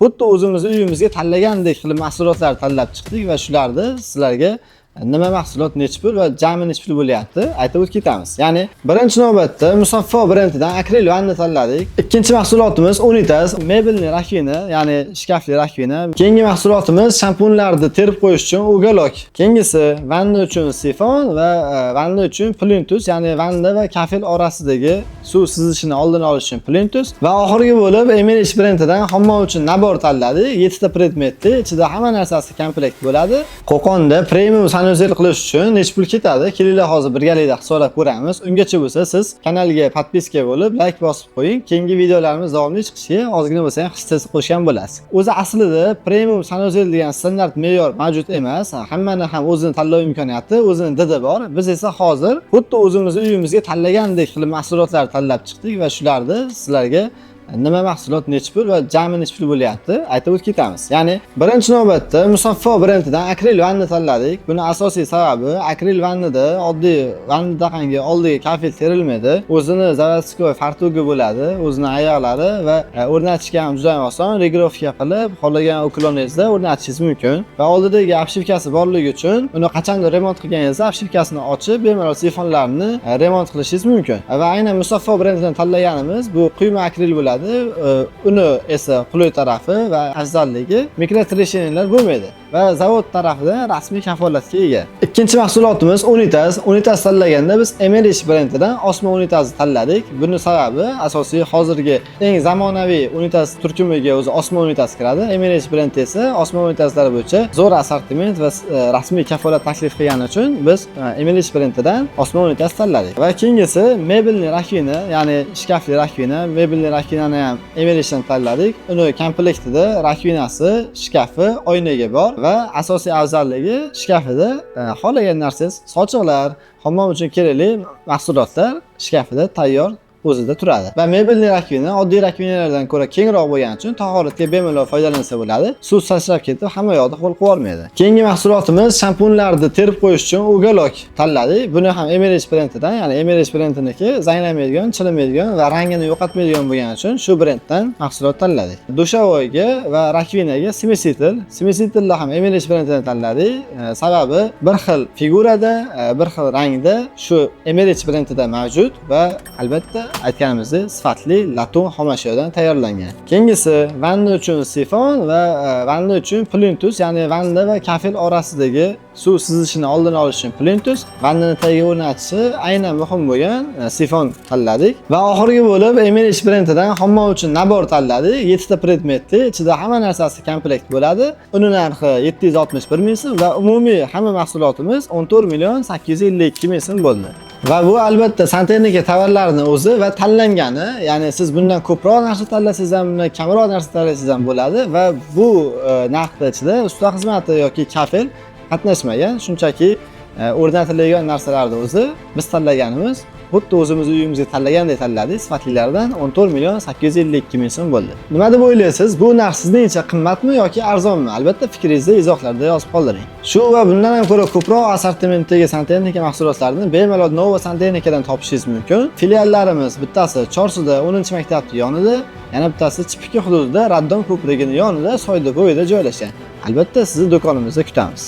Xuddi o'zimiz uyimizga tanlagandek qilib mahsulotlar tanlab chiqdik va shularni sizlarga nima mahsulot nechi pul va jami nechi pul bo'lyapti aytib o'tib ketamiz. Ya'ni birinchi navbatda Musaffo brendidan akril vanna tanladik. Ikkinchi mahsulotimiz Unitas mebelli rakvina, ya'ni shkafli rakvina. Keyingi mahsulotimiz shampunlarni terib qo'yish uchun ugalok. Keyingisi vanna uchun sifon va vanna uchun plintus, ya'ni vanna va kafel orasidagi suv sizishini oldini olish uchun plintus va oxirgi bo'lib Emirates brendidan hammom uchun nabor tanladik. 7 ta predmetli, ichida hamma narsasi komplekt bo'ladi. Qo'qonda premium sanozel qilish uchun necha pul ketadi? Kelinglar hozir birgalikda hisoblab ko'ramiz. Ungacha bo'lsa siz kanalga podpiska bo'lib, like bosib qo'ying. Keyingi videolarimiz davomli chiqishiga ozgina bo'lsa ham hissasi qo'shgan bo'lasiz. O'zi aslida premium sanozel degan standart me'yor mavjud emas. Hammani ham o'zini tanlov imkoniyati, o'zining didi bor. Biz esa hozir xuddi o'zimiz uyimizga tanlagandek qilib mahsulotlar tanlab chiqdik va shularni sizlarga nima mahsulot nechi pul va jami nechi pul bo'lyapti aytib o'tib ketamiz. Ya'ni birinchi navbatda Musaffo brendidan akril vanna tanladik. Buni asosiy sababi akril vannada oddiy vannadaqangi oldiga kafel terilmaydi. O'zini заводской fartugi bo'ladi, o'zini oyoqlari va o'rnatishga ham juda oson. Regrovka qilib, xohlagan ukloningizda o'rnatishingiz mumkin. Va oldidagi obshivkasi borligi uchun uni qachondir remont qilganingizda obshivkasini ochib, bemalol sifonlarni remont qilishingiz mumkin. Va aynan Musaffo brendidan tanlaganimiz bu quyma akril bo'ladi. Uni esa qulay tarafi va afzalligi mikrotresheniylar bo'lmaydi va zavod tarafidan rasmiy kafolatga ega. Ikkinchi mahsulotimiz Unitas. Unitas tanlaganda biz Emirates brendidan Osmo Unitasni tanladik. Buning sababi asosiy hozirgi eng zamonaviy Unitas turkumiga o'zi Osmo Unitas kiradi. Emirates brendi esa Osmo Unitaslar bo'yicha zo'r assortiment va rasmiy kafolat taklif qilgani uchun biz Emirates brendidan Osmo Unitas tanladik. Va keyingisi mebelli rakvina, ya'ni shkafli rakvina, mebelli rakvina ham Emiratesdan tanladik. Uni komplektida rakvinasi, shkafi, oynaga bor va asosiy afzalligi shkafida xohlagan narsangiz, sochiqlar, hammom uchun kerakli mahsulotlar shkafida tayyor o'zida turadi. Va mebelli rakvina oddiy rakvinalardan ko'ra kengroq bo'lgani uchun tahoratga bemalol foydalansa bo'ladi. Suv sachrab ketib, hamma yoqda qo'l qo'yolmaydi. Keyingi mahsulotimiz shampunlarni terib qo'yish uchun ugalok tanladik. Buni ham Emirates brendidan, ya'ni Emirates brendiniki zanglamaydigan, chilimaydigan va rangini yo'qotmaydigan bo'lgani uchun shu brenddan mahsulot tanladik. Dushovoyga va rakvinaga Simisitel ham Emirates brendidan tanladik. Sababi bir xil figurada, bir xil rangda shu Emirates brendida mavjud va albatta aytganimizdek sifatli latun xomashyodan tayyorlangan. Keyingisi vanna uchun sifon va vanna uchun plintus, ya'ni vanna va kafel orasidagi suv sizishini oldini olish uchun plintus, vannani tagiga o'rnatishi aynan muhim bo'lgan sifon tanladik. Va oxirgi bo'lib Emirates brendidan hammom uchun nabor tanladik. 7 ta predmetli, ichida hamma narsasi komplekt bo'ladi. Uni narxi 761 ming so'm va umumiy hamma mahsulotimiz 14 million 852 ming so'm bo'ldi. Va bu albatta Santexnika tovarlarining o'zi va tanlangani, ya'ni siz bundan ko'proq narsa tanlasangiz ham, bundan kamroq narsa tanlasangiz ham bo'ladi va bu narxda ichida usta xizmati yoki kafel qatnashmagan, shunchaki o'rnatiladigan narsalarni o'zi biz tanlaganimiz xuddi o'zimiz uyimizga tanlagandek tanladik. Sifatlilaridan 14 million 852 ming so'm bo'ldi. Nima deb o'ylaysiz? Bu narx sizningcha qimmatmi yoki arzonmi? Albatta fikringizni izohlarda yozib qoldiring. Shu va bundan ham ko'ra ko'proq assortimentdagi Santexnika mahsulotlarini bemalol Nova Santexnikadan topishingiz mumkin. Filiallarimiz bittasi Chorsuda 10-maktabning yonida, yana bittasi Chipika hududida Raddon ko'prigining yonida, soyda bo'yida joylashgan. Albatta sizni do'konimizda kutamiz.